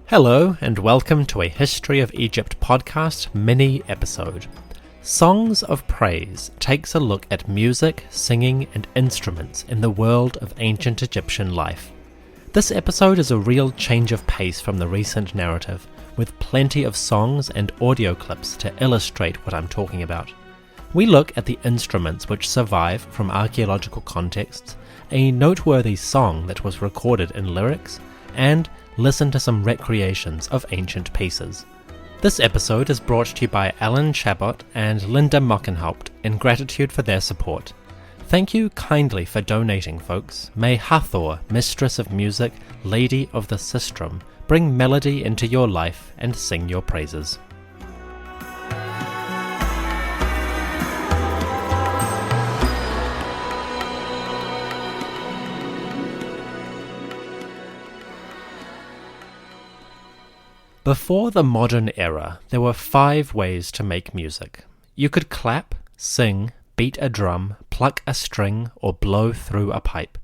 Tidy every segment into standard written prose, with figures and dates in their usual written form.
Hello, and welcome to a History of Egypt podcast mini-episode. Songs of Praise takes a look at music, singing, and instruments in the world of ancient Egyptian life. This episode is a real change of pace from the recent narrative, with plenty of songs and audio clips to illustrate what I'm talking about. We look at the instruments which survive from archaeological contexts, a noteworthy song that was recorded in lyrics, and listen to some recreations of ancient pieces. This episode is brought to you by Alan Chabot and Linda Mockenhaupt in gratitude for their support. Thank you kindly for donating, folks. May Hathor, Mistress of Music, Lady of the Sistrum, bring melody into your life and sing your praises. Before the modern era, there were 5 ways to make music. You could clap, sing, beat a drum, pluck a string, or blow through a pipe.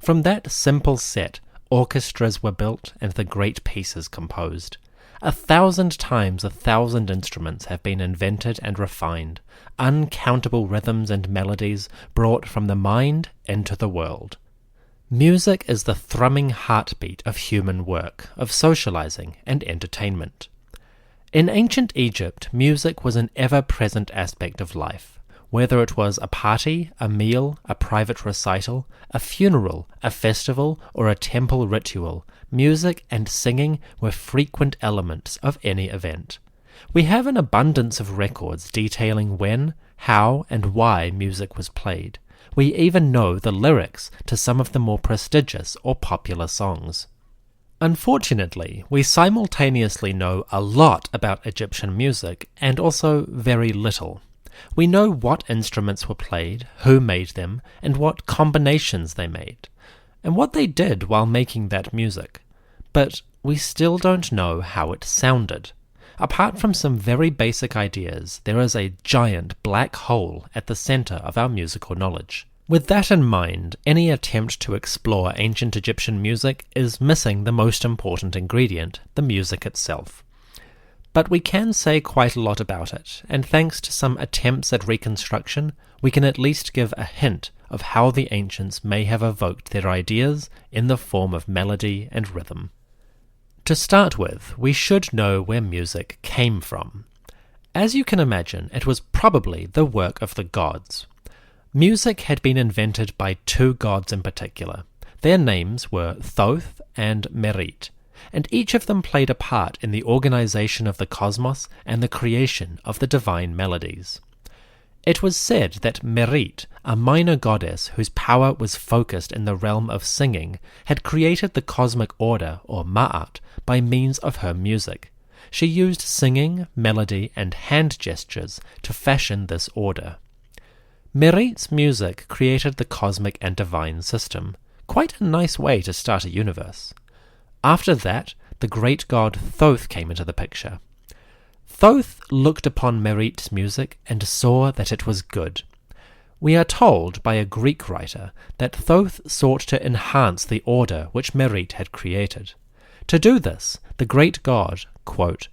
From that simple set, orchestras were built and the great pieces composed. 1,000 times 1,000 instruments have been invented and refined, uncountable rhythms and melodies brought from the mind into the world. Music is the thrumming heartbeat of human work, of socializing and entertainment. In ancient Egypt, music was an ever-present aspect of life. Whether it was a party, a meal, a private recital, a funeral, a festival, or a temple ritual, music and singing were frequent elements of any event. We have an abundance of records detailing when, how, and why music was played. We even know the lyrics to some of the more prestigious or popular songs. Unfortunately, we simultaneously know a lot about Egyptian music and also very little. We know what instruments were played, who made them, and what combinations they made, and what they did while making that music. But we still don't know how it sounded. Apart from some very basic ideas, there is a giant black hole at the center of our musical knowledge. With that in mind, any attempt to explore ancient Egyptian music is missing the most important ingredient, the music itself. But we can say quite a lot about it, and thanks to some attempts at reconstruction, we can at least give a hint of how the ancients may have evoked their ideas in the form of melody and rhythm. To start with, we should know where music came from. As you can imagine, it was probably the work of the gods. Music had been invented by 2 gods in particular. Their names were Thoth and Merit, and each of them played a part in the organization of the cosmos and the creation of the divine melodies. It was said that Merit, a minor goddess whose power was focused in the realm of singing, had created the cosmic order, or Ma'at, by means of her music. She used singing, melody, and hand gestures to fashion this order. Merit's music created the cosmic and divine system. Quite a nice way to start a universe. After that, the great god Thoth came into the picture. Thoth looked upon Merit's music and saw that it was good. We are told by a Greek writer that Thoth sought to enhance the order which Merit had created. To do this, the great god, quote,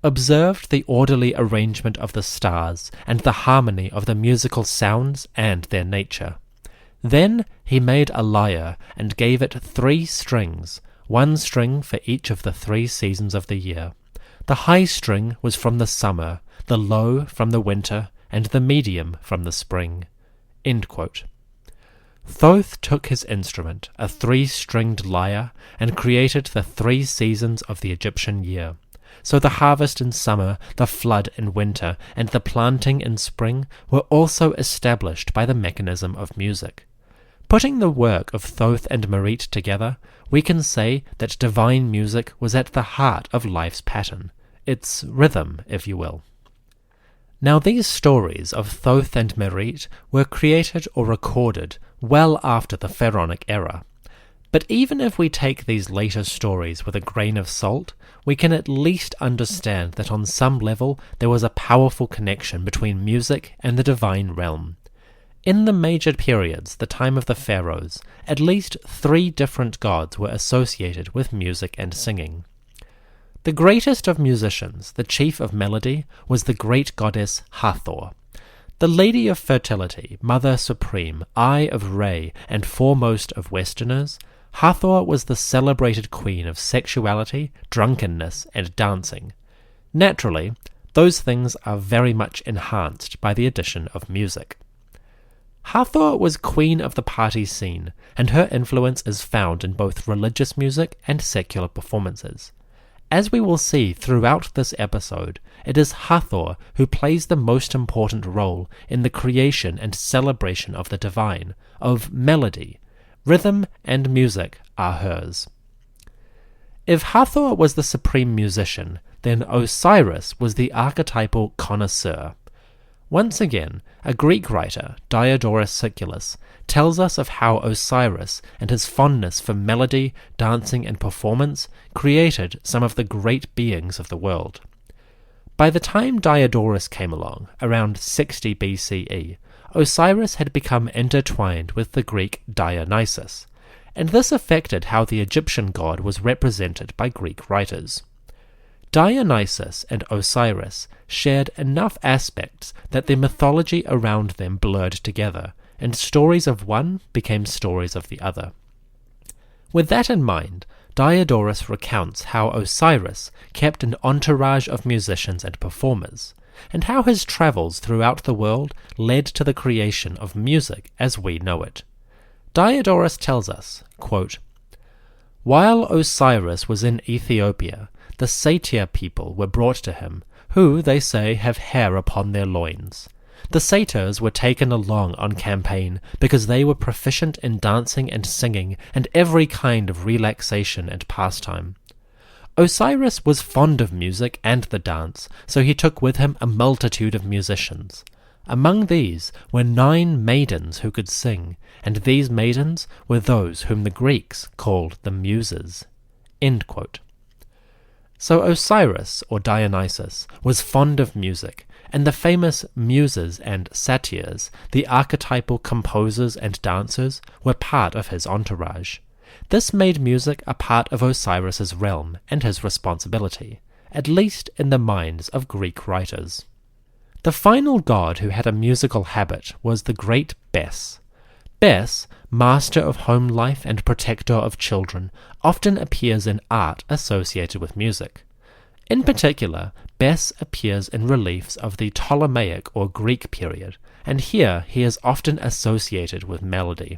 observed the orderly arrangement of the stars and the harmony of the musical sounds and their nature. Then he made a lyre and gave it 3 strings, 1 string for each of the 3 seasons of the year. The high string was from the summer, the low from the winter, and the medium from the spring. End quote. Thoth took his instrument, a 3-stringed lyre, and created the 3 seasons of the Egyptian year. So the harvest in summer, the flood in winter, and the planting in spring were also established by the mechanism of music. Putting the work of Thoth and Merit together, we can say that divine music was at the heart of life's pattern, its rhythm, if you will. Now these stories of Thoth and Merit were created or recorded well after the Pharaonic era. But even if we take these later stories with a grain of salt, we can at least understand that on some level there was a powerful connection between music and the divine realm. In the major periods, the time of the pharaohs, at least 3 different gods were associated with music and singing. The greatest of musicians, the chief of melody, was the great goddess Hathor. The lady of fertility, mother supreme, eye of Re, and foremost of Westerners, Hathor was the celebrated queen of sexuality, drunkenness, and dancing. Naturally, those things are very much enhanced by the addition of music. Hathor was queen of the party scene, and her influence is found in both religious music and secular performances. As we will see throughout this episode, it is Hathor who plays the most important role in the creation and celebration of the divine, of melody. Rhythm and music are hers. If Hathor was the supreme musician, then Osiris was the archetypal connoisseur. Once again, a Greek writer, Diodorus Siculus, tells us of how Osiris and his fondness for melody, dancing, and performance created some of the great beings of the world. By the time Diodorus came along, around 60 BCE, Osiris had become intertwined with the Greek Dionysus, and this affected how the Egyptian god was represented by Greek writers. Dionysus and Osiris shared enough aspects that the mythology around them blurred together, and stories of one became stories of the other. With that in mind, Diodorus recounts how Osiris kept an entourage of musicians and performers, and how his travels throughout the world led to the creation of music as we know it. Diodorus tells us, quote, "While Osiris was in Ethiopia, the Satyr people were brought to him, who, they say, have hair upon their loins. The satyrs were taken along on campaign because they were proficient in dancing and singing and every kind of relaxation and pastime. Osiris was fond of music and the dance, so he took with him a multitude of musicians. Among these were 9 maidens who could sing, and these maidens were those whom the Greeks called the Muses." End quote. So Osiris, or Dionysus, was fond of music, and the famous Muses and Satyrs, the archetypal composers and dancers, were part of his entourage. This made music a part of Osiris's realm and his responsibility, at least in the minds of Greek writers. The final god who had a musical habit was the great Bes. Bes, master of home life and protector of children, often appears in art associated with music. In particular, Bes appears in reliefs of the Ptolemaic or Greek period, and here he is often associated with melody.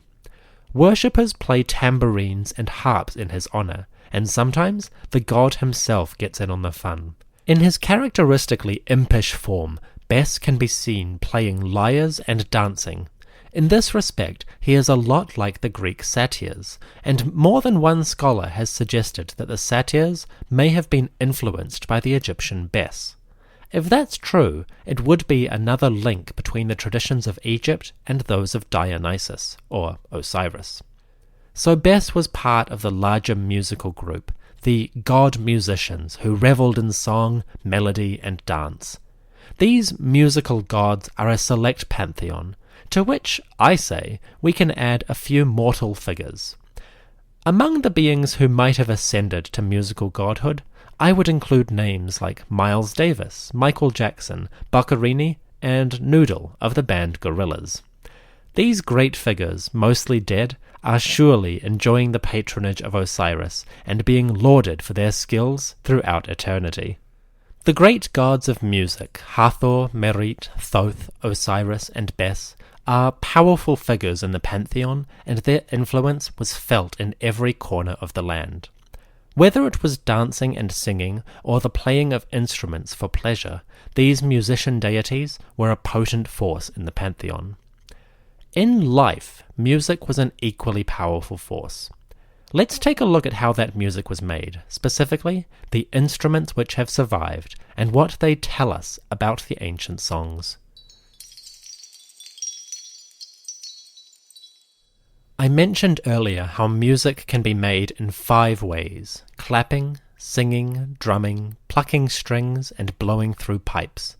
Worshippers play tambourines and harps in his honor, and sometimes the god himself gets in on the fun. In his characteristically impish form, Bes can be seen playing lyres and dancing. In this respect, he is a lot like the Greek satyrs, and more than one scholar has suggested that the satyrs may have been influenced by the Egyptian Bes. If that's true, it would be another link between the traditions of Egypt and those of Dionysus, or Osiris. So Bes was part of the larger musical group, the god musicians who revelled in song, melody, and dance. These musical gods are a select pantheon, to which, I say, we can add a few mortal figures. Among the beings who might have ascended to musical godhood, I would include names like Miles Davis, Michael Jackson, Boccherini, and Noodle of the band Gorillaz. These great figures, mostly dead, are surely enjoying the patronage of Osiris and being lauded for their skills throughout eternity. The great gods of music, Hathor, Merit, Thoth, Osiris, and Bes, are powerful figures in the pantheon, and their influence was felt in every corner of the land. Whether it was dancing and singing, or the playing of instruments for pleasure, these musician deities were a potent force in the pantheon. In life, music was an equally powerful force. Let's take a look at how that music was made, specifically the instruments which have survived, and what they tell us about the ancient songs. I mentioned earlier how music can be made in 5 ways: clapping, singing, drumming, plucking strings, and blowing through pipes.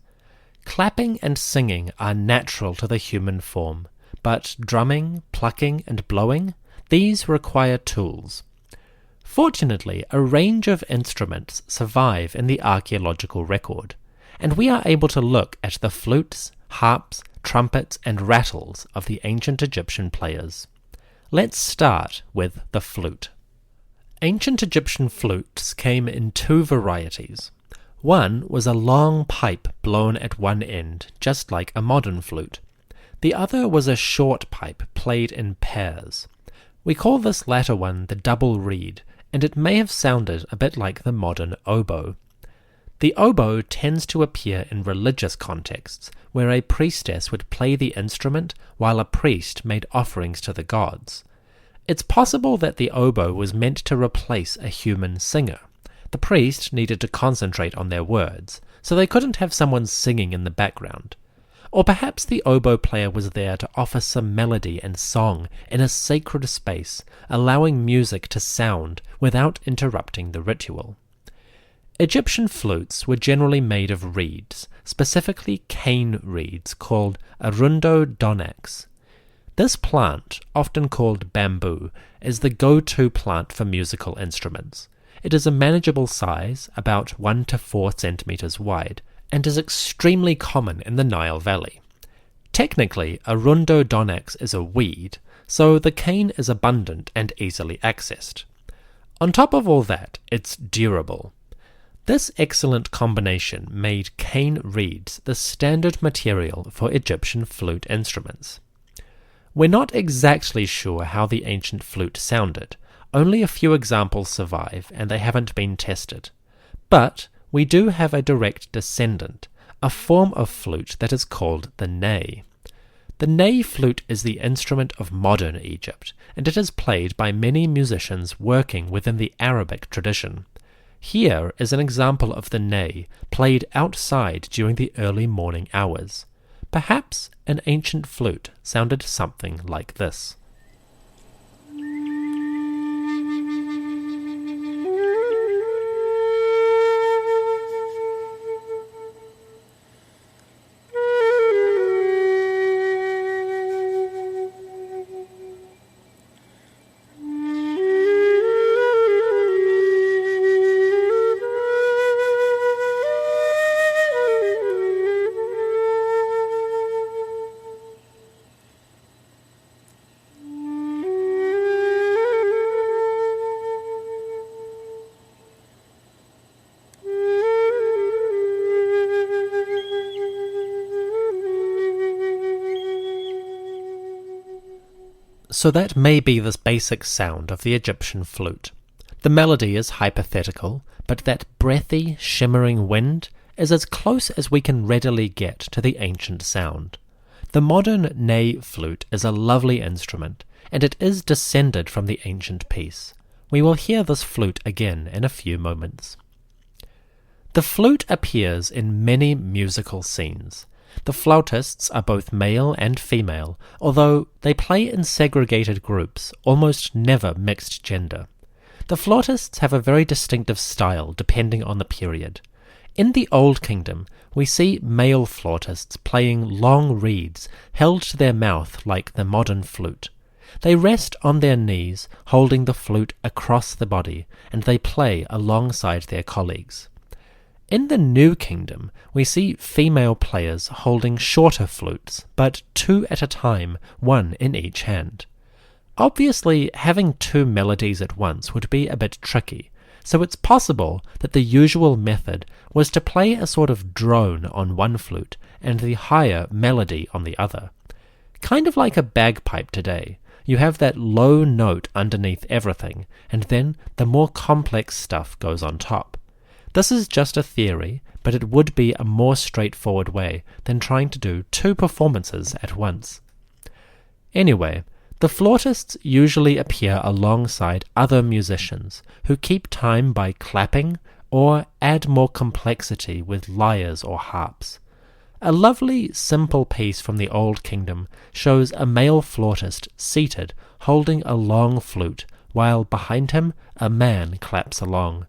Clapping and singing are natural to the human form, but drumming, plucking, and blowing, these require tools. Fortunately, a range of instruments survive in the archaeological record, and we are able to look at the flutes, harps, trumpets, and rattles of the ancient Egyptian players. Let's start with the flute. Ancient Egyptian flutes came in two varieties. One was a long pipe blown at one end, just like a modern flute. The other was a short pipe played in pairs. We call this latter one the double reed, and it may have sounded a bit like the modern oboe. The oboe tends to appear in religious contexts, where a priestess would play the instrument while a priest made offerings to the gods. It's possible that the oboe was meant to replace a human singer. The priest needed to concentrate on their words, so they couldn't have someone singing in the background. Or perhaps the oboe player was there to offer some melody and song in a sacred space, allowing music to sound without interrupting the ritual. Egyptian flutes were generally made of reeds, specifically cane reeds called Arundodonax. This plant, often called bamboo, is the go-to plant for musical instruments. It is a manageable size, about 1 to 4 centimeters wide, and is extremely common in the Nile Valley. Technically, Arundodonax is a weed, so the cane is abundant and easily accessed. On top of all that, it's durable. This excellent combination made cane reeds the standard material for Egyptian flute instruments. We're not exactly sure how the ancient flute sounded. Only a few examples survive, and they haven't been tested. But we do have a direct descendant, a form of flute that is called the ney. The ney flute is the instrument of modern Egypt, and it is played by many musicians working within the Arabic tradition. Here is an example of the ney played outside during the early morning hours. Perhaps an ancient flute sounded something like this. So that may be the basic sound of the Egyptian flute. The melody is hypothetical, but that breathy, shimmering wind is as close as we can readily get to the ancient sound. The modern ney flute is a lovely instrument, and it is descended from the ancient piece. We will hear this flute again in a few moments. The flute appears in many musical scenes. The flautists are both male and female, although they play in segregated groups, almost never mixed gender. The flautists have a very distinctive style depending on the period. In the Old Kingdom, we see male flautists playing long reeds held to their mouth like the modern flute. They rest on their knees, holding the flute across the body, and they play alongside their colleagues. In the New Kingdom, we see female players holding shorter flutes, but 2 at a time, 1 in each hand. Obviously, having 2 melodies at once would be a bit tricky, so it's possible that the usual method was to play a sort of drone on one flute and the higher melody on the other. Kind of like a bagpipe today. You have that low note underneath everything, and then the more complex stuff goes on top. This is just a theory, but it would be a more straightforward way than trying to do 2 performances at once. Anyway, the flautists usually appear alongside other musicians who keep time by clapping or add more complexity with lyres or harps. A lovely, simple piece from the Old Kingdom shows a male flautist seated holding a long flute, while behind him a man claps along.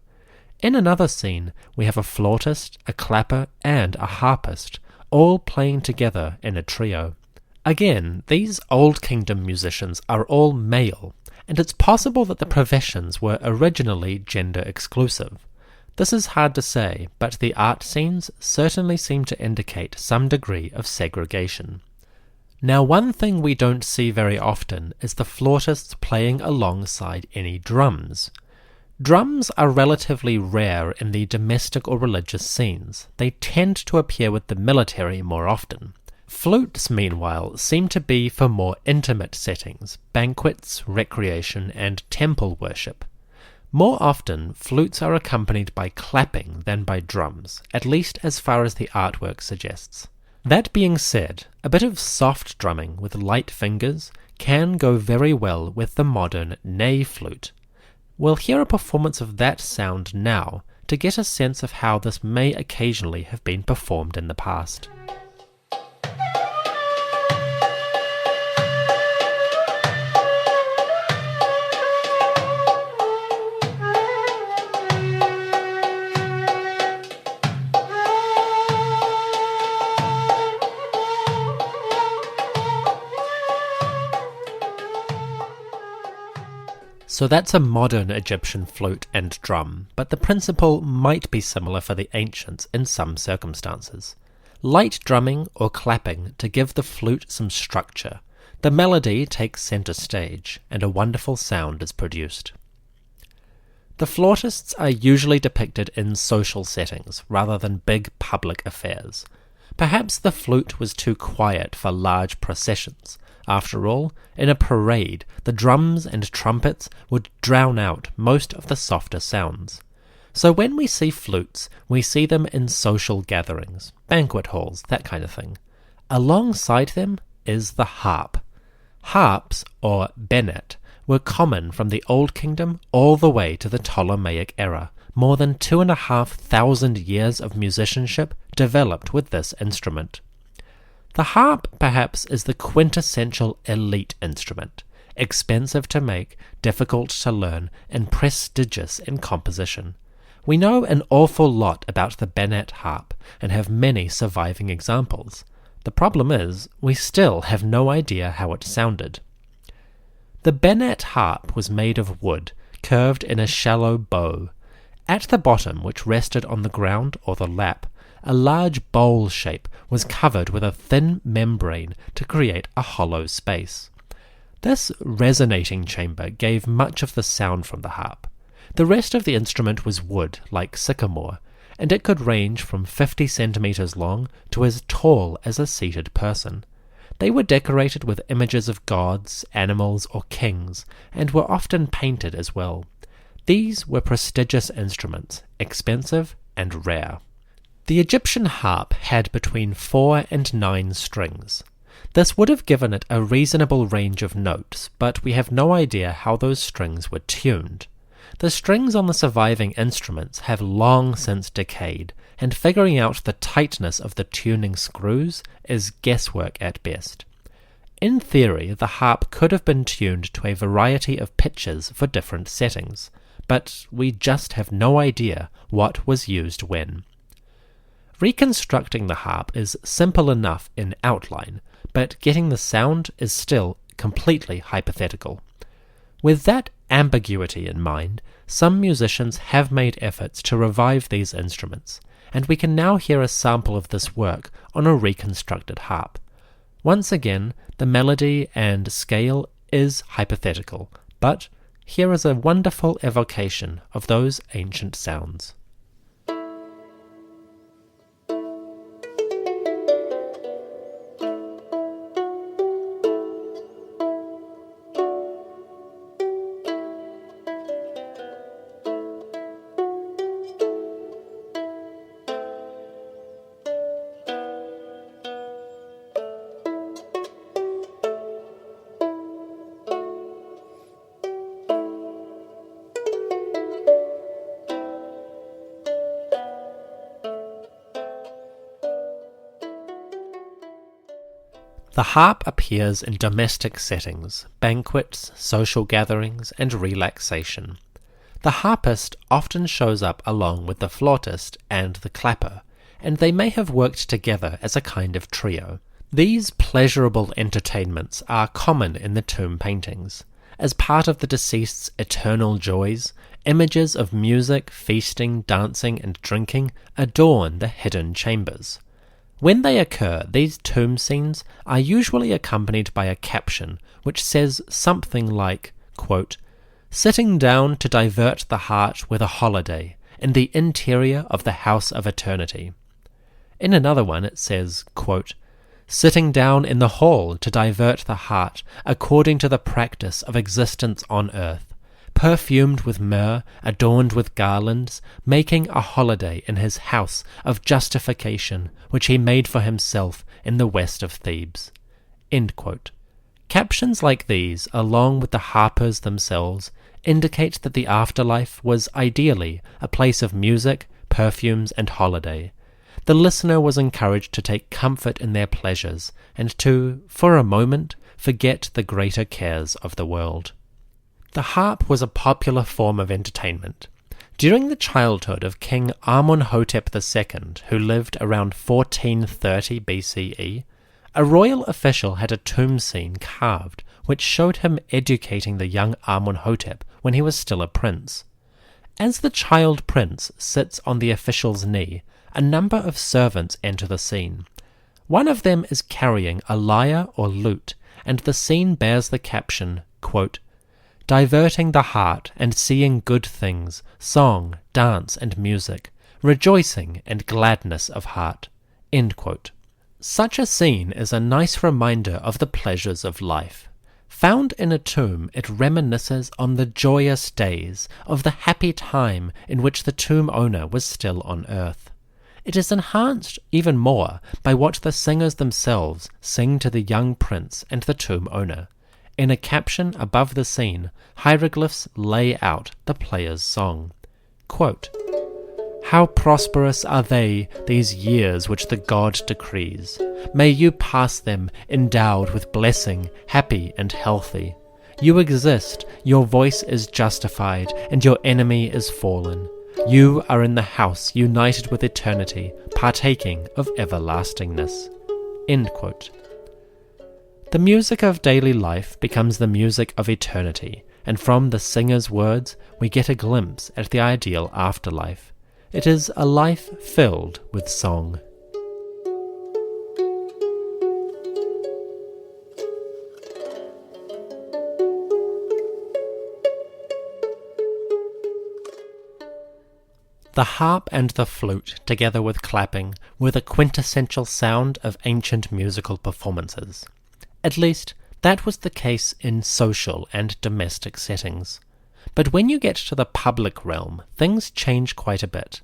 In another scene, we have a flautist, a clapper, and a harpist, all playing together in a trio. Again, these Old Kingdom musicians are all male, and it's possible that the professions were originally gender exclusive. This is hard to say, but the art scenes certainly seem to indicate some degree of segregation. Now, one thing we don't see very often is the flautists playing alongside any drums. Drums are relatively rare in the domestic or religious scenes. They tend to appear with the military more often. Flutes, meanwhile, seem to be for more intimate settings, banquets, recreation, and temple worship. More often, flutes are accompanied by clapping than by drums, at least as far as the artwork suggests. That being said, a bit of soft drumming with light fingers can go very well with the modern ney flute. We'll hear a performance of that sound now to get a sense of how this may occasionally have been performed in the past. So that's a modern Egyptian flute and drum, but the principle might be similar for the ancients in some circumstances. Light drumming or clapping to give the flute some structure. The melody takes centre stage, and a wonderful sound is produced. The flautists are usually depicted in social settings rather than big public affairs. Perhaps the flute was too quiet for large processions. After all, in a parade, the drums and trumpets would drown out most of the softer sounds. So when we see flutes, we see them in social gatherings, banquet halls, that kind of thing. Alongside them is the harp. Harps, or bennet, were common from the Old Kingdom all the way to the Ptolemaic era. More than 2,500 years of musicianship developed with this instrument. The harp, perhaps, is the quintessential elite instrument, expensive to make, difficult to learn, and prestigious in composition. We know an awful lot about the bennet harp, and have many surviving examples. The problem is, we still have no idea how it sounded. The bennet harp was made of wood, curved in a shallow bow. At the bottom, which rested on the ground or the lap, a large bowl shape was covered with a thin membrane to create a hollow space. This resonating chamber gave much of the sound from the harp. The rest of the instrument was wood, like sycamore, and it could range from 50 centimeters long to as tall as a seated person. They were decorated with images of gods, animals, or kings, and were often painted as well. These were prestigious instruments, expensive and rare. The Egyptian harp had between 4 and 9 strings. This would have given it a reasonable range of notes, but we have no idea how those strings were tuned. The strings on the surviving instruments have long since decayed, and figuring out the tightness of the tuning screws is guesswork at best. In theory, the harp could have been tuned to a variety of pitches for different settings, but we just have no idea what was used when. Reconstructing the harp is simple enough in outline, but getting the sound is still completely hypothetical. With that ambiguity in mind, some musicians have made efforts to revive these instruments, and we can now hear a sample of this work on a reconstructed harp. Once again, the melody and scale is hypothetical, but here is a wonderful evocation of those ancient sounds. The harp appears in domestic settings, banquets, social gatherings, and relaxation. The harpist often shows up along with the flautist and the clapper, and they may have worked together as a kind of trio. These pleasurable entertainments are common in the tomb paintings. As part of the deceased's eternal joys, images of music, feasting, dancing, and drinking adorn the hidden chambers. When they occur, these tomb scenes are usually accompanied by a caption which says something like, quote, "Sitting down to divert the heart with a holiday in the interior of the house of eternity." In another one it says, quote, "Sitting down in the hall to divert the heart according to the practice of existence on earth, perfumed with myrrh, adorned with garlands, making a holiday in his house of justification, which he made for himself in the west of Thebes." End quote. Captions like these, along with the Harpers themselves, indicate that the afterlife was ideally a place of music, perfumes, and holiday. The listener was encouraged to take comfort in their pleasures and to, for a moment, forget the greater cares of the world. The harp was a popular form of entertainment. During the childhood of King Amenhotep II, who lived around 1430 BCE, a royal official had a tomb scene carved which showed him educating the young Amenhotep when he was still a prince. As the child prince sits on the official's knee, a number of servants enter the scene. One of them is carrying a lyre or lute, and the scene bears the caption, quote, "Diverting the heart and seeing good things, song, dance, and music, rejoicing and gladness of heart." End quote. Such a scene is a nice reminder of the pleasures of life. Found in a tomb, it reminisces on the joyous days of the happy time in which the tomb owner was still on earth. It is enhanced even more by what the singers themselves sing to the young prince and the tomb owner. In a caption above the scene, hieroglyphs lay out the player's song. Quote, "How prosperous are they, these years which the god decrees. May you pass them endowed with blessing, happy and healthy. You exist, your voice is justified, and your enemy is fallen. You are in the house united with eternity, partaking of everlastingness." End quote. The music of daily life becomes the music of eternity, and from the singer's words we get a glimpse at the ideal afterlife. It is a life filled with song. The harp and the flute, together with clapping, were the quintessential sound of ancient musical performances. At least, that was the case in social and domestic settings. But when you get to the public realm, things change quite a bit.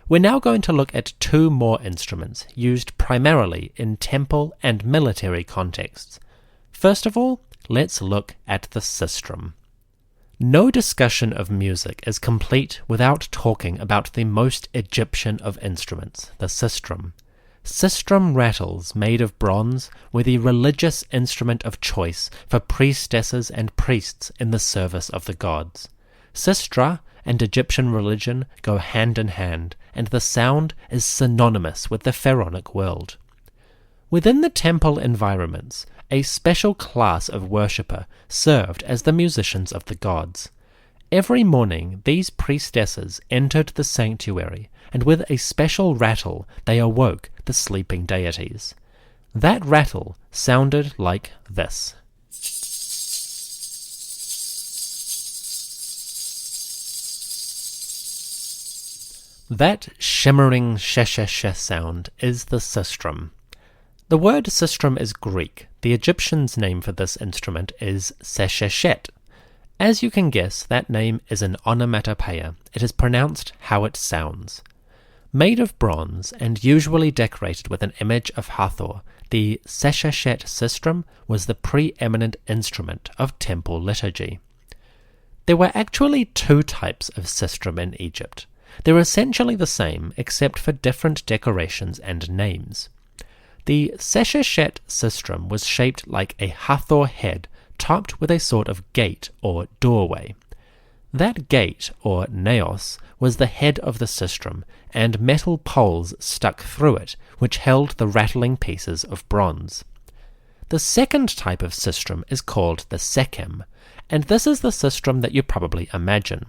We're now going to look at two more instruments used primarily in temple and military contexts. First of all, let's look at the sistrum. No discussion of music is complete without talking about the most Egyptian of instruments, the sistrum. Sistrum rattles made of bronze were the religious instrument of choice for priestesses and priests in the service of the gods. Sistra and Egyptian religion go hand in hand, and the sound is synonymous with the pharaonic world. Within the temple environments, a special class of worshipper served as the musicians of the gods. Every morning these priestesses entered the sanctuary, and with a special rattle they awoke the sleeping deities. That rattle sounded like this. That shimmering sheshe sound is the sistrum. The word sistrum is Greek. The Egyptians' name for this instrument is sesheshet. As you can guess, that name is an onomatopoeia. It is pronounced how it sounds. Made of bronze and usually decorated with an image of Hathor, the sesheshet sistrum was the preeminent instrument of temple liturgy. There were actually two types of sistrum in Egypt. They were essentially the same, except for different decorations and names. The sesheshet sistrum was shaped like a Hathor head, topped with a sort of gate or doorway. That gate, or naos, was the head of the sistrum, and metal poles stuck through it, which held the rattling pieces of bronze. The second type of sistrum is called the secem, and this is the sistrum that you probably imagine.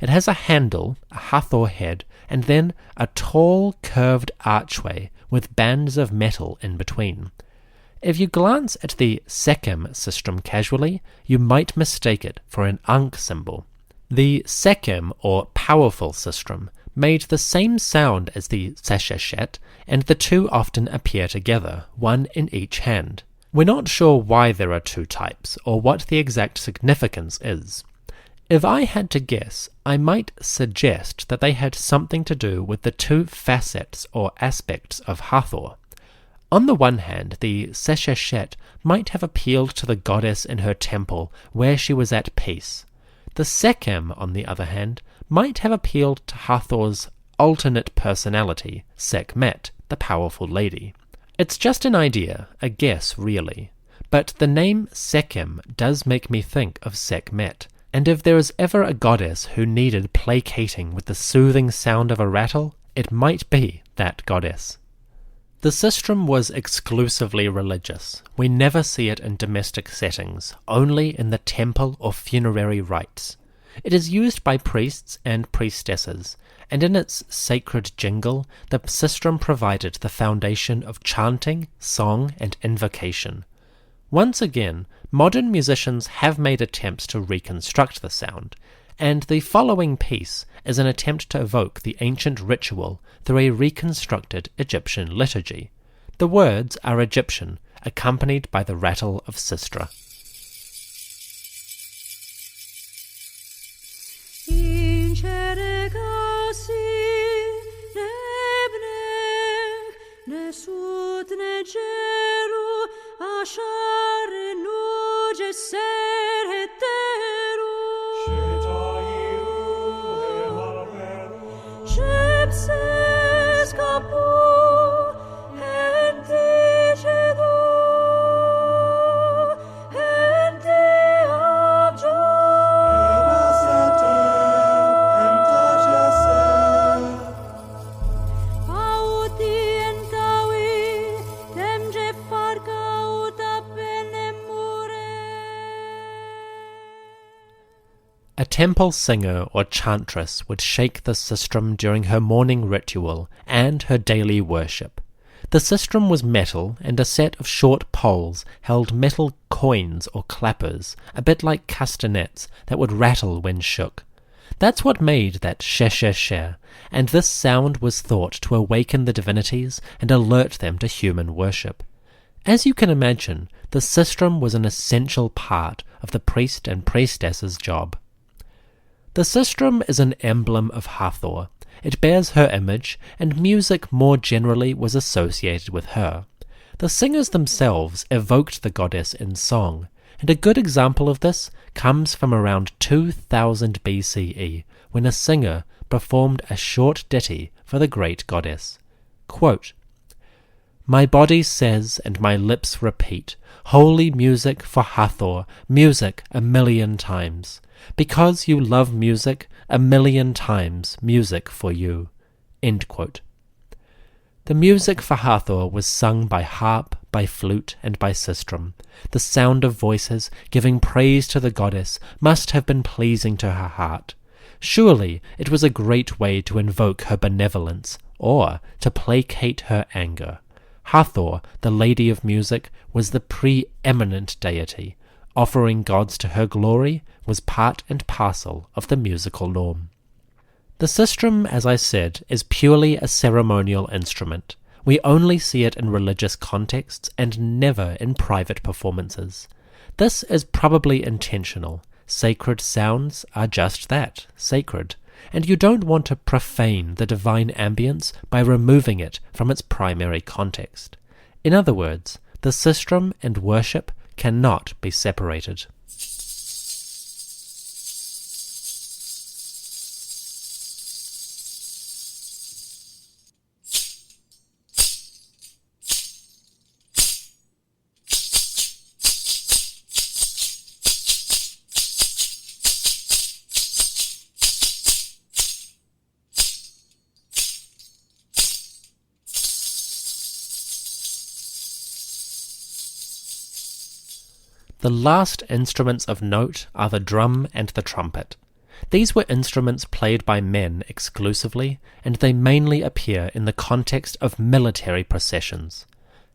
It has a handle, a Hathor head, and then a tall curved archway with bands of metal in between. If you glance at the secem sistrum casually, you might mistake it for an Ankh symbol. The secem, or powerful sistrum, made the same sound as the Statuette, and the two often appear together, one in each hand. We're not sure why there are two types, or what the exact significance is. If I had to guess, I might suggest that they had something to do with the two facets or aspects of Hathor. On the one hand, the Statuette might have appealed to the goddess in her temple where she was at peace. The secem, on the other hand, might have appealed to Hathor's alternate personality, Sekhmet, the powerful lady. It's just an idea, a guess really, but the name Sechem does make me think of Sekhmet, and if there was ever a goddess who needed placating with the soothing sound of a rattle, it might be that goddess. The sistrum was exclusively religious. We never see it in domestic settings, only in the temple or funerary rites. It is used by priests and priestesses, and in its sacred jingle, the sistrum provided the foundation of chanting, song, and invocation. Once again, modern musicians have made attempts to reconstruct the sound, and the following piece is an attempt to evoke the ancient ritual through a reconstructed Egyptian liturgy. The words are Egyptian, accompanied by the rattle of sistra. A temple singer or chantress would shake the sistrum during her morning ritual and her daily worship. The sistrum was metal, and a set of short poles held metal coins or clappers, a bit like castanets that would rattle when shook. That's what made that she, and this sound was thought to awaken the divinities and alert them to human worship. As you can imagine, the sistrum was an essential part of the priest and priestess's job. The sistrum is an emblem of Hathor. It bears her image, and music more generally was associated with her. The singers themselves evoked the goddess in song, and a good example of this comes from around 2000 BCE, when a singer performed a short ditty for the great goddess. Quote, "My body says and my lips repeat, holy music for Hathor, music 1,000,000 times. Because you love music, 1,000,000 times music for you." End quote. The music for Hathor was sung by harp, by flute, and by sistrum. The sound of voices giving praise to the goddess must have been pleasing to her heart. Surely it was a great way to invoke her benevolence, or to placate her anger. Hathor, the Lady of Music, was the preeminent deity. Offering gods to her glory was part and parcel of the musical norm. The sistrum, as I said, is purely a ceremonial instrument. We only see it in religious contexts and never in private performances. This is probably intentional. Sacred sounds are just that, sacred, and you don't want to profane the divine ambience by removing it from its primary context. In other words, the sistrum and worship cannot be separated. the last instruments of note are the drum and the trumpet. These were instruments played by men exclusively, and they mainly appear in the context of military processions.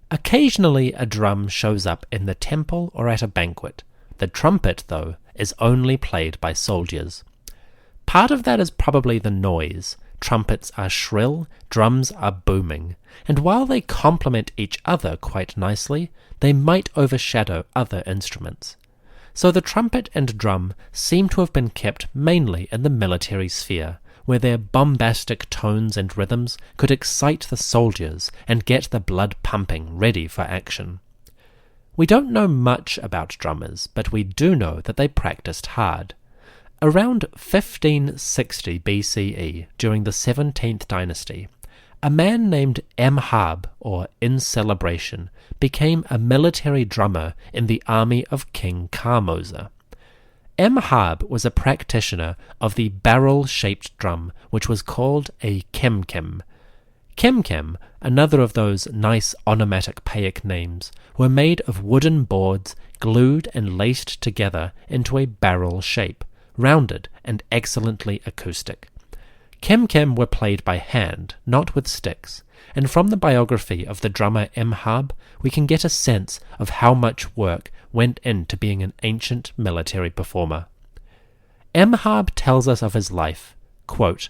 Occasionally a drum shows up in the temple or at a banquet. The trumpet, though, is only played by soldiers. Part of that is probably the noise. Trumpets are shrill, drums are booming, and while they complement each other quite nicely, they might overshadow other instruments. So the trumpet and drum seem to have been kept mainly in the military sphere, where their bombastic tones and rhythms could excite the soldiers and get the blood pumping ready for action. We don't know much about drummers, but we do know that they practiced hard. Around 1560 BCE, during the 17th dynasty, a man named Mhab, or In Celebration, became a military drummer in the army of King Kamose. Mhab was a practitioner of the barrel-shaped drum, which was called a kemkem. Kemkem, another of those nice onomatopoeic names, were made of wooden boards glued and laced together into a barrel shape, rounded and excellently acoustic. Kemkem were played by hand, not with sticks, and from the biography of the drummer Mhab, we can get a sense of how much work went into being an ancient military performer. Mhab tells us of his life, quote,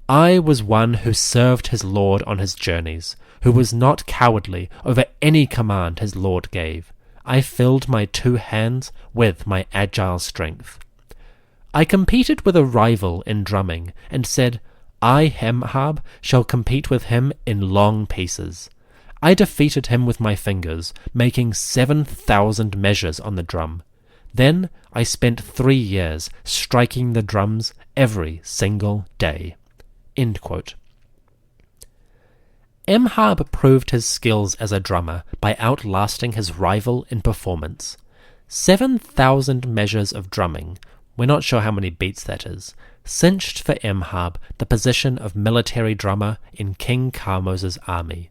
"I was one who served his lord on his journeys, who was not cowardly over any command his lord gave. I filled my 2 hands with my agile strength. I competed with a rival in drumming, and said, I, Mhab, shall compete with him in long pieces. I defeated him with my fingers, making 7,000 measures on the drum. Then I spent 3 years striking the drums every single day." End quote. Mhab proved his skills as a drummer by outlasting his rival in performance. 7,000 measures of drumming, we're not sure how many beats that is, cinched for Mhab the position of military drummer in King Kamose's army.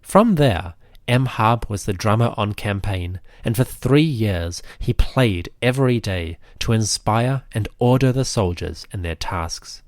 From there, Mhab was the drummer on campaign, and for 3 years he played every day to inspire and order the soldiers in their tasks.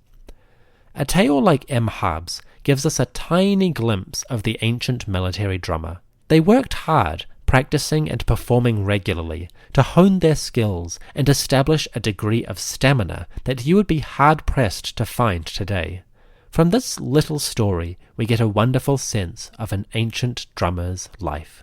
A tale like Mhab's gives us a tiny glimpse of the ancient military drummer. They worked hard, practicing and performing regularly, to hone their skills and establish a degree of stamina that you would be hard-pressed to find today. From this little story, we get a wonderful sense of an ancient drummer's life.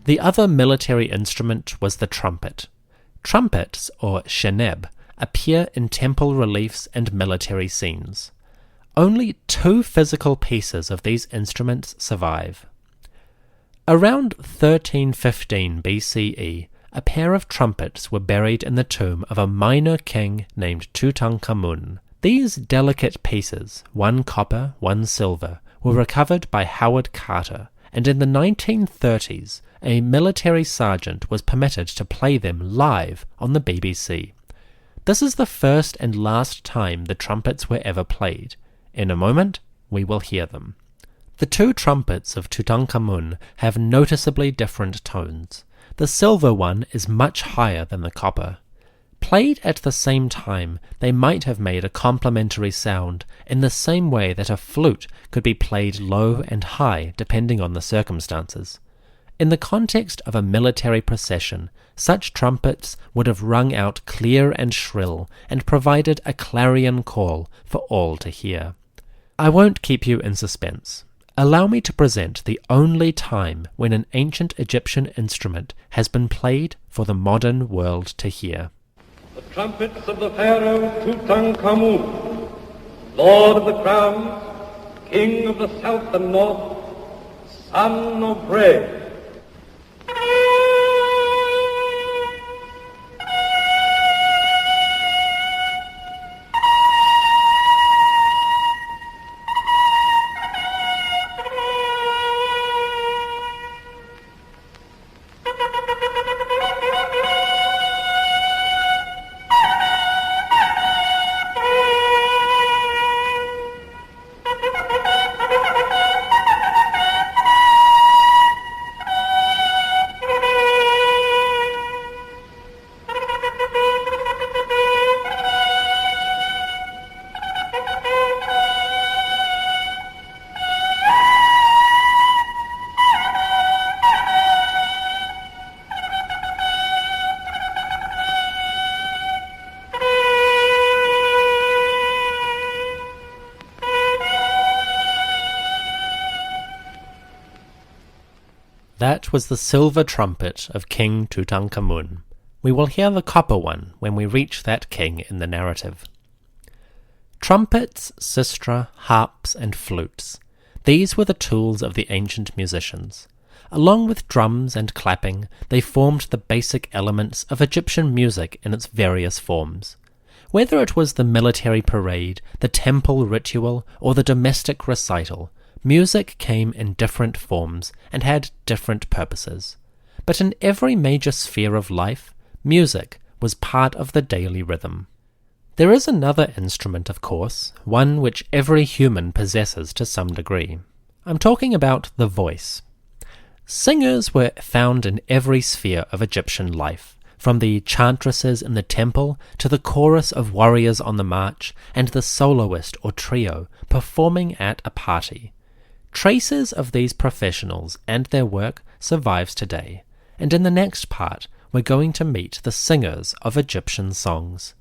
The other military instrument was the trumpet. Trumpets, or sheneb, appear in temple reliefs and military scenes. Only 2 physical pieces of these instruments survive. Around 1315 BCE, a pair of trumpets were buried in the tomb of a minor king named Tutankhamun. These delicate pieces, 1 copper, 1 silver, were recovered by Howard Carter, and in the 1930s, a military sergeant was permitted to play them live on the BBC. This is the first and last time the trumpets were ever played. In a moment, we will hear them. The 2 trumpets of Tutankhamun have noticeably different tones. The silver one is much higher than the copper. Played at the same time, they might have made a complementary sound in the same way that a flute could be played low and high depending on the circumstances. In the context of a military procession, such trumpets would have rung out clear and shrill and provided a clarion call for all to hear. I won't keep you in suspense. Allow me to present the only time when an ancient Egyptian instrument has been played for the modern world to hear. The trumpets of the pharaoh Tutankhamun, lord of the crowns, king of the south and north, Anno praise. That was the silver trumpet of King Tutankhamun. We will hear the copper one when we reach that king in the narrative. Trumpets, sistra, harps, and flutes. These were the tools of the ancient musicians. Along with drums and clapping, they formed the basic elements of Egyptian music in its various forms. Whether it was the military parade, the temple ritual, or the domestic recital, music came in different forms and had different purposes. But in every major sphere of life, music was part of the daily rhythm. There is another instrument, of course, one which every human possesses to some degree. I'm talking about the voice. Singers were found in every sphere of Egyptian life, from the chantresses in the temple to the chorus of warriors on the march and the soloist or trio performing at a party. Traces of these professionals and their work survives today, and in the next part we're going to meet the singers of Egyptian songs.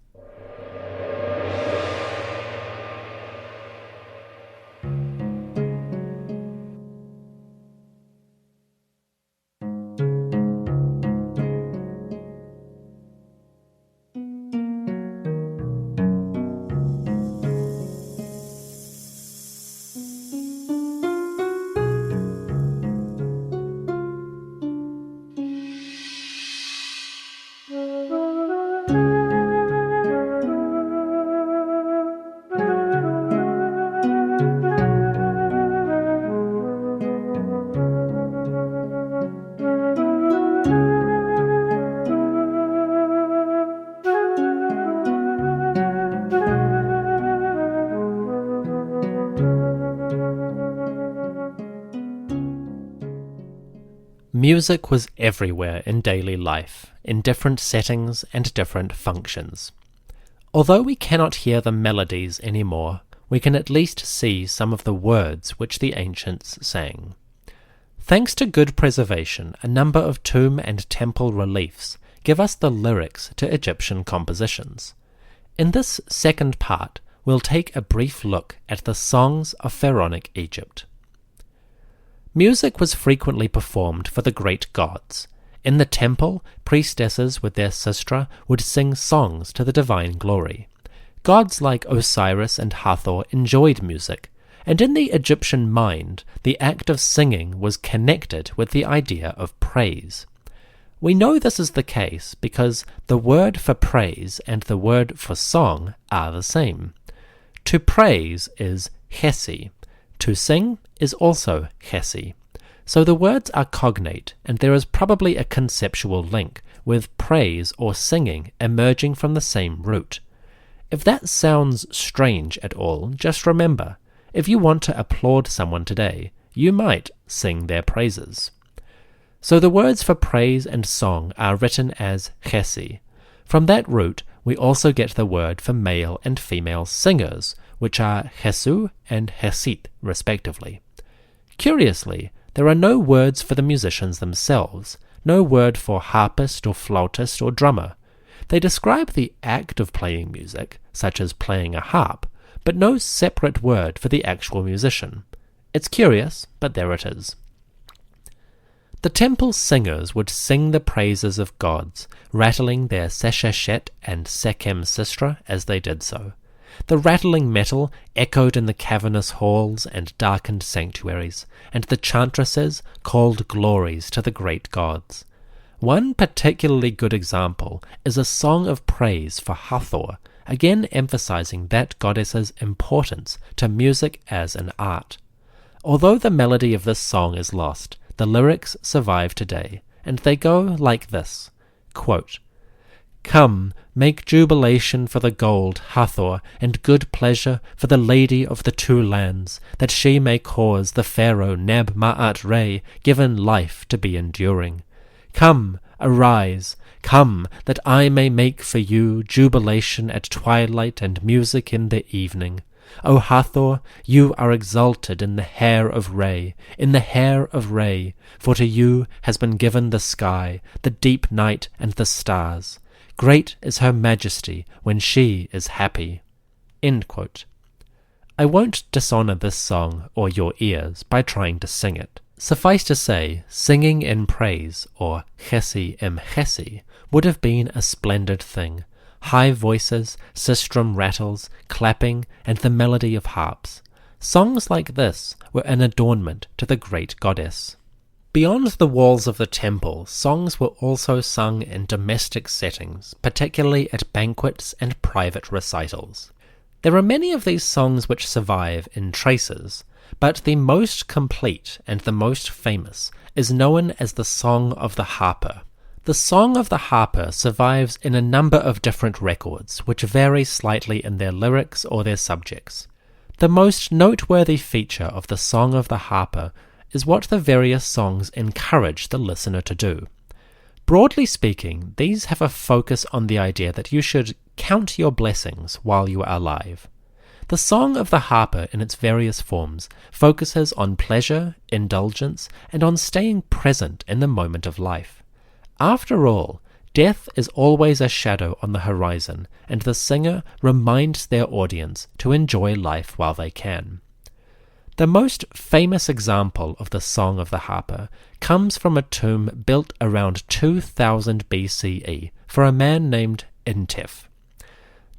Music was everywhere in daily life, in different settings and different functions. Although we cannot hear the melodies anymore, we can at least see some of the words which the ancients sang. Thanks to good preservation, a number of tomb and temple reliefs give us the lyrics to Egyptian compositions. In this second part, we'll take a brief look at the songs of pharaonic Egypt. Music was frequently performed for the great gods. In the temple, priestesses with their sistra would sing songs to the divine glory. Gods like Osiris and Hathor enjoyed music, and in the Egyptian mind, the act of singing was connected with the idea of praise. We know this is the case because the word for praise and the word for song are the same. To praise is hesi. To sing is also hesi. So the words are cognate, and there is probably a conceptual link, with praise or singing emerging from the same root. If that sounds strange at all, just remember, if you want to applaud someone today, you might sing their praises. So the words for praise and song are written as hesi. From that root, we also get the word for male and female singers, which are hesu and hesit, respectively. Curiously, there are no words for the musicians themselves, no word for harpist or flautist or drummer. They describe the act of playing music, such as playing a harp, but no separate word for the actual musician. It's curious, but there it is. The temple singers would sing the praises of gods, rattling their sesheshet and sekem sistra as they did so. The rattling metal echoed in the cavernous halls and darkened sanctuaries, and the chantresses called glories to the great gods. One particularly good example is a song of praise for Hathor, again emphasizing that goddess's importance to music as an art. Although the melody of this song is lost, the lyrics survive today, and they go like this, quote, "Come, make jubilation for the gold, Hathor, and good pleasure for the lady of the two lands, that she may cause the pharaoh Neb-Ma'at-Re given life to be enduring. Come, arise, come, that I may make for you jubilation at twilight and music in the evening. O Hathor, you are exalted in the hair of Re, in the hair of Re, for to you has been given the sky, the deep night, and the stars. Great is her majesty when she is happy." End quote. I won't dishonor this song or your ears by trying to sing it. Suffice to say, singing in praise, or chesi im chesi, would have been a splendid thing. High voices, sistrum rattles, clapping, and the melody of harps. Songs like this were an adornment to the great goddess. Beyond the walls of the temple, songs were also sung in domestic settings, particularly at banquets and private recitals. There are many of these songs which survive in traces, but the most complete and the most famous is known as the Song of the Harper. The Song of the Harper survives in a number of different records, which vary slightly in their lyrics or their subjects. The most noteworthy feature of the Song of the Harper is what the various songs encourage the listener to do. Broadly speaking, these have a focus on the idea that you should count your blessings while you are alive. The Song of the Harper in its various forms focuses on pleasure, indulgence, and on staying present in the moment of life. After all, death is always a shadow on the horizon, and the singer reminds their audience to enjoy life while they can. The most famous example of the Song of the Harper comes from a tomb built around 2000 BCE for a man named Intef.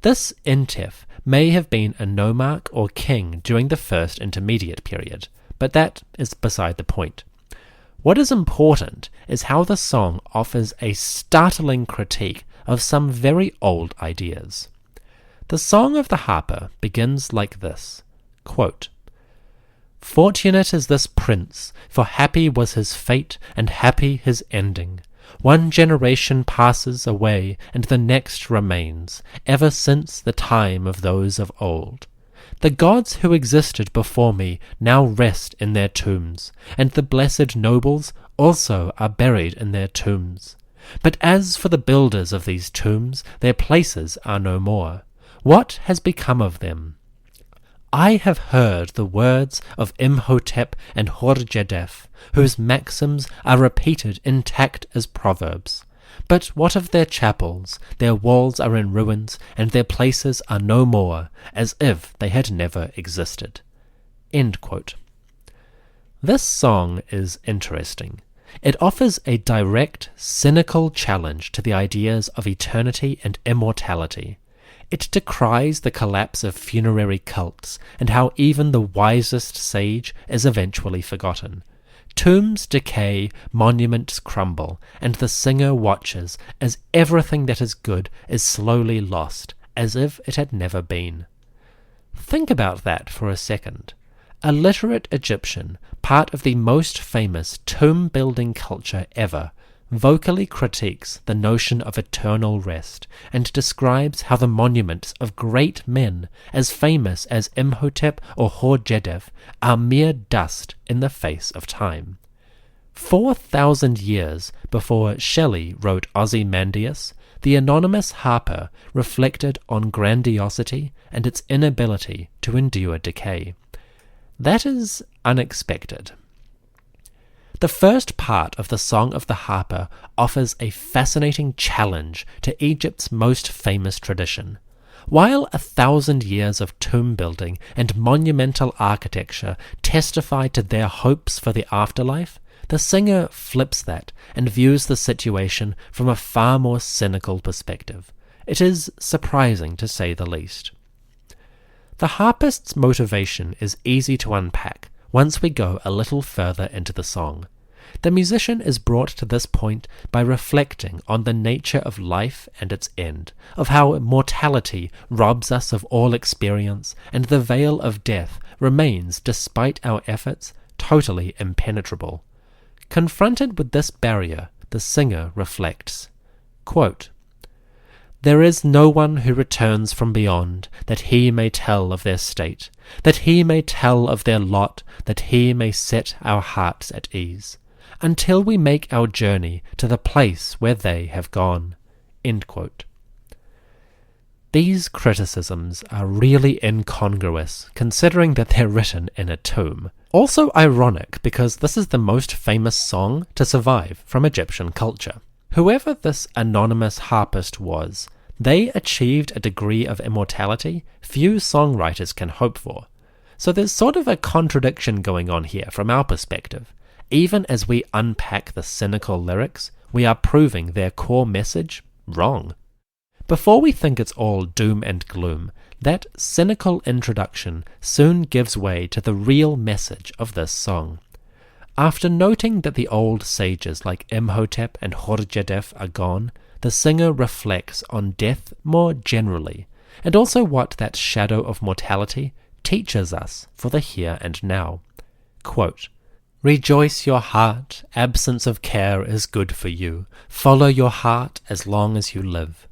This Intef may have been a nomarch or king during the first intermediate period, but that is beside the point. What is important is how the song offers a startling critique of some very old ideas. The Song of the Harper begins like this, quote, "Fortunate is this prince, for happy was his fate and happy his ending. One generation passes away and the next remains, ever since the time of those of old. The gods who existed before me now rest in their tombs, and the blessed nobles also are buried in their tombs. But as for the builders of these tombs, their places are no more. What has become of them? I have heard the words of Imhotep and Horjedef, whose maxims are repeated intact as proverbs. But what of their chapels? Their walls are in ruins, and their places are no more, as if they had never existed." End quote. This song is interesting. It offers a direct, cynical challenge to the ideas of eternity and immortality. It decries the collapse of funerary cults and how even the wisest sage is eventually forgotten. Tombs decay, monuments crumble, and the singer watches as everything that is good is slowly lost, as if it had never been. Think about that for a second. A literate Egyptian, part of the most famous tomb-building culture ever, vocally critiques the notion of eternal rest and describes how the monuments of great men as famous as Imhotep or Horjedef are mere dust in the face of time. 4,000 years before Shelley wrote Ozymandias, the anonymous Harper reflected on grandiosity and its inability to endure decay. That is unexpected. The first part of the Song of the Harper offers a fascinating challenge to Egypt's most famous tradition. While 1,000 years of tomb building and monumental architecture testify to their hopes for the afterlife, the singer flips that and views the situation from a far more cynical perspective. It is surprising, to say the least. The harpist's motivation is easy to unpack once we go a little further into the song. The musician is brought to this point by reflecting on the nature of life and its end, of how mortality robs us of all experience, and the veil of death remains, despite our efforts, totally impenetrable. Confronted with this barrier, the singer reflects, quote, "There is no one who returns from beyond, that he may tell of their state, that he may tell of their lot, that he may set our hearts at ease, until we make our journey to the place where they have gone." End quote. These criticisms are really incongruous, considering that they're written in a tomb. Also ironic, because this is the most famous song to survive from Egyptian culture. Whoever this anonymous harpist was, they achieved a degree of immortality few songwriters can hope for. So there's sort of a contradiction going on here from our perspective. Even as we unpack the cynical lyrics, we are proving their core message wrong. Before we think it's all doom and gloom, that cynical introduction soon gives way to the real message of this song. After noting that the old sages like Imhotep and Horjadef are gone, the singer reflects on death more generally, and also what that shadow of mortality teaches us for the here and now. Quote, "Rejoice your heart, absence of care is good for you. Follow your heart as long as you live.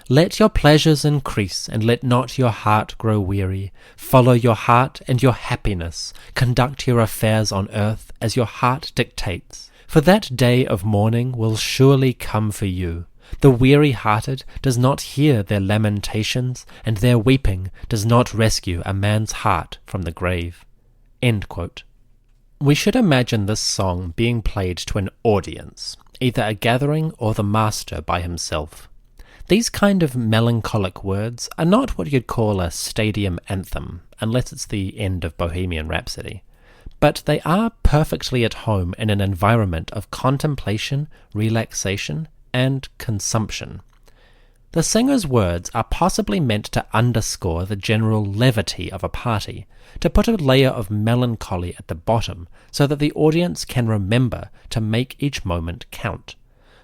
Let your pleasures increase, and let not your heart grow weary. Follow your heart and your happiness. Conduct your affairs on earth as your heart dictates. For that day of mourning will surely come for you. The weary-hearted does not hear their lamentations, and their weeping does not rescue a man's heart from the grave." End quote. We should imagine this song being played to an audience, either a gathering or the master by himself. These kind of melancholic words are not what you'd call a stadium anthem, unless it's the end of Bohemian Rhapsody. But they are perfectly at home in an environment of contemplation, relaxation, and consumption. The singer's words are possibly meant to underscore the general levity of a party, to put a layer of melancholy at the bottom so that the audience can remember to make each moment count.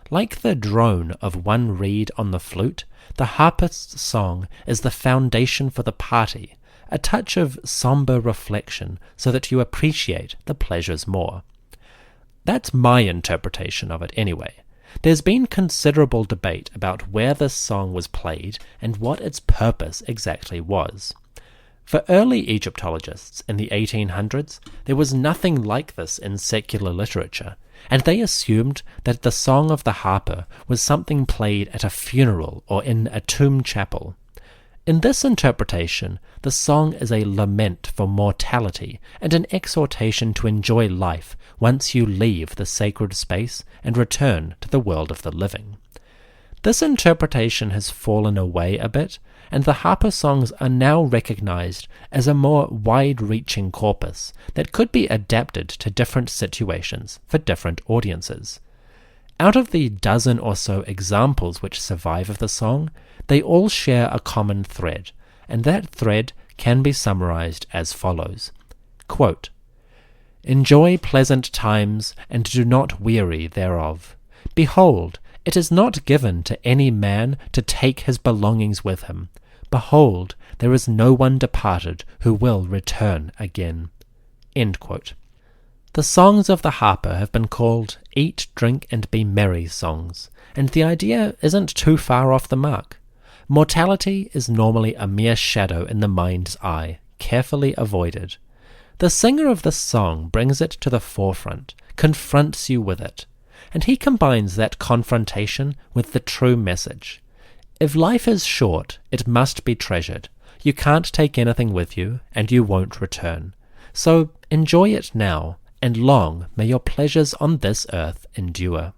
Like the drone of one reed on the flute, the harpist's song is the foundation for the party, a touch of somber reflection so that you appreciate the pleasures more. That's my interpretation of it anyway. There's been considerable debate about where this song was played and what its purpose exactly was. For early Egyptologists in the 1800s, there was nothing like this in secular literature, and they assumed that the Song of the Harper was something played at a funeral or in a tomb chapel. In this interpretation, the song is a lament for mortality and an exhortation to enjoy life once you leave the sacred space and return to the world of the living. This interpretation has fallen away a bit, and the Harper songs are now recognized as a more wide-reaching corpus that could be adapted to different situations for different audiences. Out of the dozen or so examples which survive of the song, they all share a common thread, and that thread can be summarized as follows. Quote, "Enjoy pleasant times, and do not weary thereof. Behold, it is not given to any man to take his belongings with him. Behold, there is no one departed who will return again." End quote. The songs of the Harper have been called eat, drink, and be merry songs, and the idea isn't too far off the mark. Mortality is normally a mere shadow in the mind's eye, carefully avoided. The singer of this song brings it to the forefront, confronts you with it, and he combines that confrontation with the true message. If life is short, it must be treasured. You can't take anything with you, and you won't return. So enjoy it now, and long may your pleasures on this earth endure.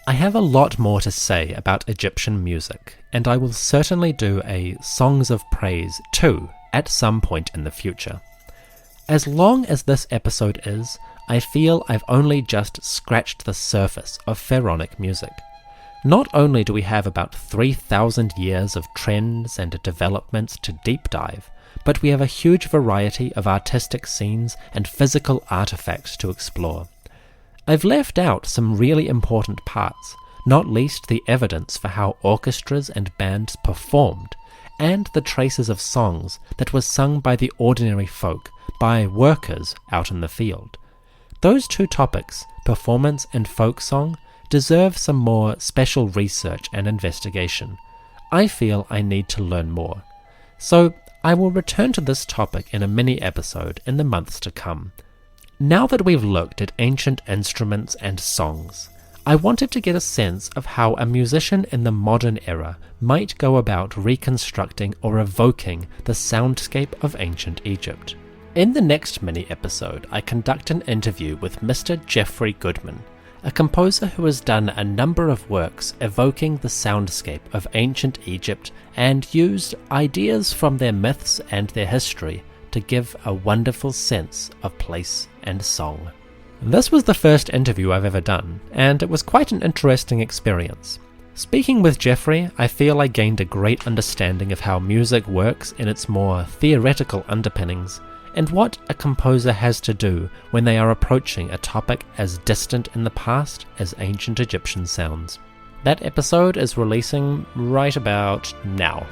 I have a lot more to say about Egyptian music, and I will certainly do a Songs of Praise too at some point in the future. As long as this episode is, I feel I've only just scratched the surface of pharaonic music. Not only do we have about 3,000 years of trends and developments to deep dive, but we have a huge variety of artistic scenes and physical artifacts to explore. I've left out some really important parts, not least the evidence for how orchestras and bands performed, and the traces of songs that were sung by the ordinary folk, by workers out in the field. Those two topics, performance and folk song, deserve some more special research and investigation. I feel I need to learn more. So I will return to this topic in a mini-episode in the months to come. Now that we've looked at ancient instruments and songs, I wanted to get a sense of how a musician in the modern era might go about reconstructing or evoking the soundscape of ancient Egypt. In the next mini-episode, I conduct an interview with Mr. Geoffrey Goodman, a composer who has done a number of works evoking the soundscape of ancient Egypt and used ideas from their myths and their history to give a wonderful sense of place and song. This was the first interview I've ever done, and it was quite an interesting experience. Speaking with Geoffrey, I feel I gained a great understanding of how music works in its more theoretical underpinnings, and what a composer has to do when they are approaching a topic as distant in the past as ancient Egyptian sounds. That episode is releasing right about now.